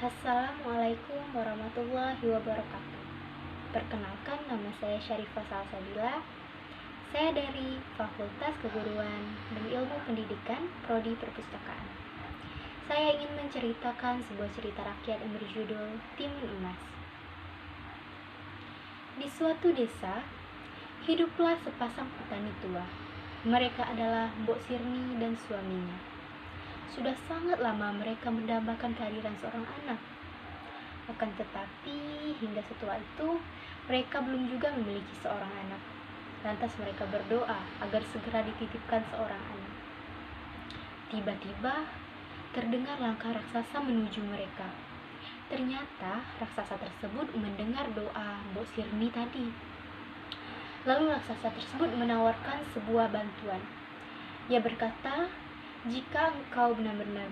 Assalamualaikum warahmatullahi wabarakatuh. Perkenalkan, nama saya Syarifah Salsabila. Saya dari Fakultas Keguruan dan Ilmu Pendidikan, Prodi Perpustakaan. Saya ingin menceritakan sebuah cerita rakyat yang berjudul Timun Emas. Di suatu desa, hiduplah sepasang petani tua. Mereka adalah Mbok Sirni dan suaminya. Sudah sangat lama mereka mendambakan kehadiran seorang anak. Akan tetapi, hingga setua itu, mereka belum juga memiliki seorang anak. Lantas mereka berdoa agar segera dititipkan seorang anak. Tiba-tiba, terdengar langkah raksasa menuju mereka. Ternyata, raksasa tersebut mendengar doa Mbok Sirni tadi. Lalu raksasa tersebut menawarkan sebuah bantuan. Ia berkata, "Jika engkau benar-benar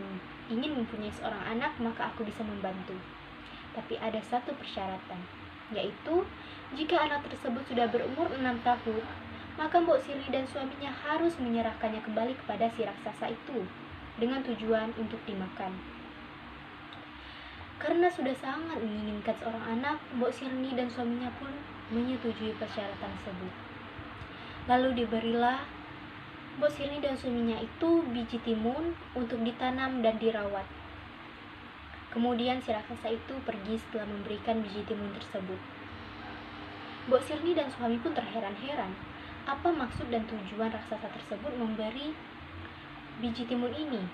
ingin mempunyai seorang anak, maka aku bisa membantu. Tapi ada satu persyaratan, yaitu jika anak tersebut sudah berumur 6 tahun, maka Mbok Sirni dan suaminya harus menyerahkannya kembali kepada si raksasa itu dengan tujuan untuk dimakan." Karena sudah sangat menginginkan seorang anak, Mbok Sirni dan suaminya pun menyetujui persyaratan tersebut. Lalu diberilah Mbok Sirni dan suaminya itu biji timun untuk ditanam dan dirawat. Kemudian si raksasa itu pergi setelah memberikan biji timun tersebut. Mbok Sirni dan suami pun terheran-heran, apa maksud dan tujuan raksasa tersebut memberi biji timun ini.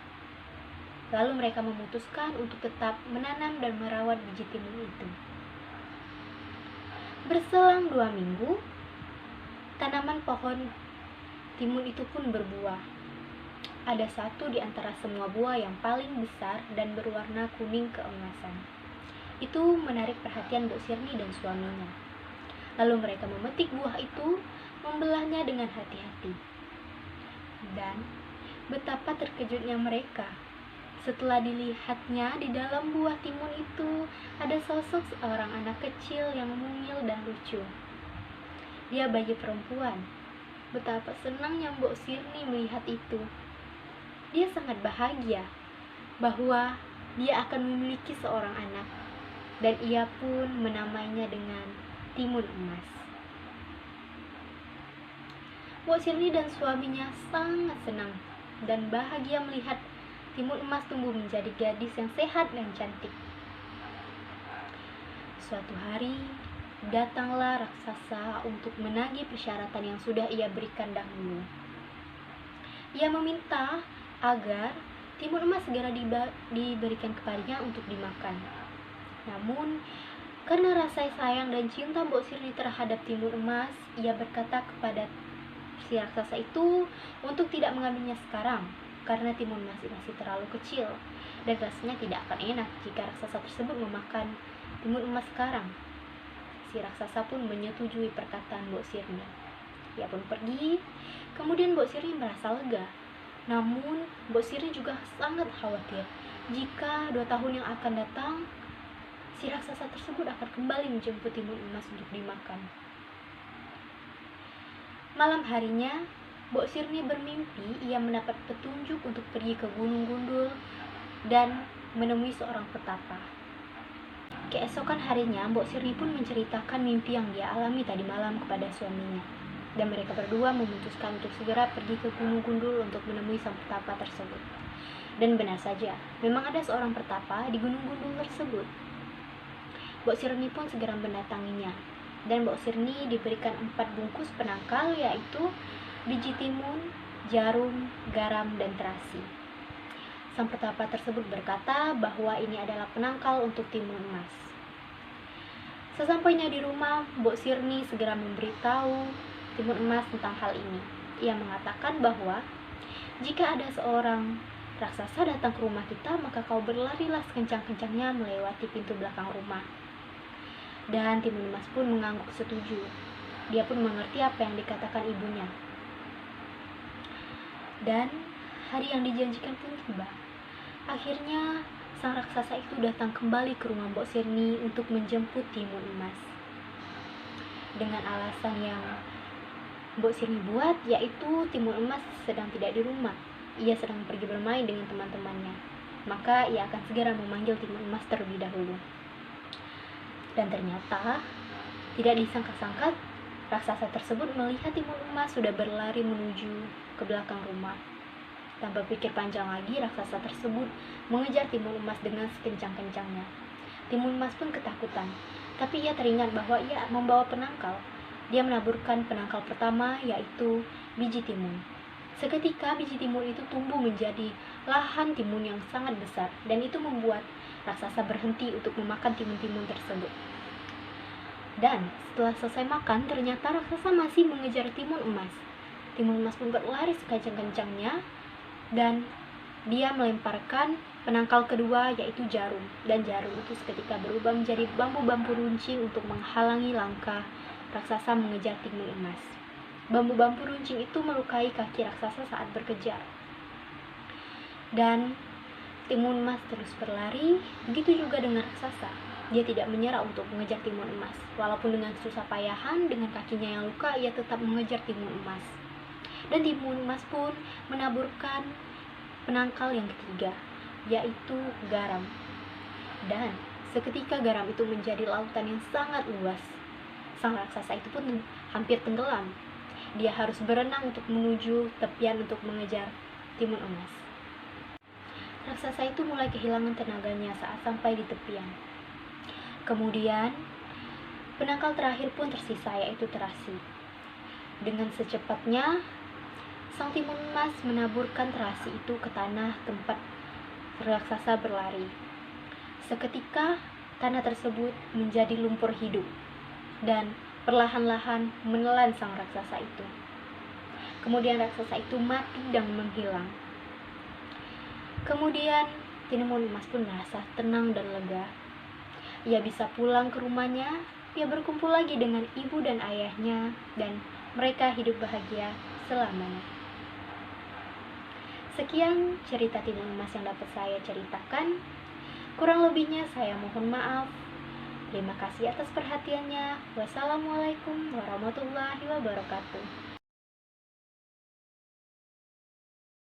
Lalu mereka memutuskan untuk tetap menanam dan merawat biji timun itu. Berselang 2 minggu, tanaman pohon timun itu pun berbuah. Ada satu di antara semua buah yang paling besar dan berwarna kuning keemasan. Itu menarik perhatian Mbok Sirni dan suaminya. Lalu mereka memetik buah itu, membelahnya dengan hati-hati. Dan betapa terkejutnya mereka setelah dilihatnya di dalam buah timun itu ada sosok seorang anak kecil yang mungil dan lucu. Dia bayi perempuan. Betapa senangnya Mbok Sirni melihat itu. Dia sangat bahagia bahwa dia akan memiliki seorang anak, dan ia pun menamainya dengan Timun Emas. Mbok Sirni dan suaminya sangat senang dan bahagia melihat Timun Emas tumbuh menjadi gadis yang sehat dan cantik. Suatu hari, datanglah raksasa untuk menagih persyaratan yang sudah ia berikan dahulu. Ia meminta agar timun emas segera diberikan kepadanya untuk dimakan. Namun, karena rasa sayang dan cinta Mbok Sirni terhadap timun emas, ia berkata kepada si raksasa itu untuk tidak mengambilnya sekarang, karena timun emas masih terlalu kecil dan rasanya tidak akan enak jika raksasa tersebut memakan timun emas sekarang. Si raksasa pun menyetujui perkataan Mbok Sirni. Ia pun pergi. Kemudian Mbok Sirni merasa lega. Namun Mbok Sirni juga sangat khawatir jika 2 tahun yang akan datang si raksasa tersebut akan kembali menjemput timun emas untuk dimakan. Malam harinya, Mbok Sirni bermimpi ia mendapat petunjuk untuk pergi ke Gunung Gundul dan menemui seorang petapa. Keesokan harinya, Mbok Sirni pun menceritakan mimpi yang dia alami tadi malam kepada suaminya. Dan mereka berdua memutuskan untuk segera pergi ke Gunung Gundul untuk menemui sang petapa tersebut. Dan benar saja, memang ada seorang petapa di Gunung Gundul tersebut. Mbok Sirni pun segera mendatanginya. Dan Mbok Sirni diberikan 4 bungkus penangkal, yaitu biji timun, jarum, garam, dan terasi. Sang petapa tersebut berkata bahwa ini adalah penangkal untuk timun emas. Sesampainya di rumah, Mbok Sirni segera memberitahu timun emas tentang hal ini. Ia mengatakan bahwa jika ada seorang raksasa datang ke rumah kita, maka kau berlarilah sekencang-kencangnya melewati pintu belakang rumah. Dan timun emas pun mengangguk setuju. Dia pun mengerti apa yang dikatakan ibunya. Dan hari yang dijanjikan pun tiba. Akhirnya sang raksasa itu datang kembali ke rumah Mbok Sirni untuk menjemput timun emas. Dengan alasan yang Mbok Sirni buat, yaitu timun emas sedang tidak di rumah. Ia sedang pergi bermain dengan teman-temannya. maka ia akan segera memanggil timun emas terlebih dahulu. Dan ternyata tidak disangka-sangka, raksasa tersebut melihat timun emas sudah berlari menuju ke belakang rumah. Tanpa pikir panjang lagi, raksasa tersebut mengejar timun emas dengan sekencang-kencangnya. Timun emas pun ketakutan, tapi ia teringat bahwa ia membawa penangkal. Dia menaburkan penangkal pertama, yaitu biji timun. Seketika biji timun itu tumbuh menjadi lahan timun yang sangat besar, dan itu membuat raksasa berhenti untuk memakan timun-timun tersebut. Dan setelah selesai makan, ternyata raksasa masih mengejar timun emas. Timun emas pun berlari sekencang-kencangnya, dan dia melemparkan penangkal kedua, yaitu jarum. Dan jarum itu seketika berubah menjadi bambu-bambu runcing untuk menghalangi langkah raksasa mengejar timun emas. Bambu-bambu runcing itu melukai kaki raksasa saat berkejar. Dan timun emas terus berlari, begitu juga dengan raksasa. Dia tidak menyerah untuk mengejar timun emas. Walaupun dengan susah payahan, dengan kakinya yang luka, ia tetap mengejar timun emas. Dan timun emas pun menaburkan penangkal yang ketiga, yaitu garam. Dan seketika garam itu menjadi lautan yang sangat luas. Sang raksasa itu pun hampir tenggelam. Dia harus berenang untuk menuju tepian untuk mengejar timun emas. Raksasa itu mulai kehilangan tenaganya saat sampai di tepian. Kemudian, penangkal terakhir pun tersisa, yaitu terasi. Dengan secepatnya, sang timun emas menaburkan terasi itu ke tanah tempat raksasa berlari. Seketika, tanah tersebut menjadi lumpur hidup dan perlahan-lahan menelan sang raksasa itu. Kemudian raksasa itu mati dan menghilang. Kemudian timun emas pun merasa tenang dan lega. Ia bisa pulang ke rumahnya. Ia berkumpul lagi dengan ibu dan ayahnya, dan mereka hidup bahagia selamanya. Sekian cerita timun emas yang dapat saya ceritakan. Kurang lebihnya saya mohon maaf. Terima kasih atas perhatiannya. Wassalamualaikum warahmatullahi wabarakatuh.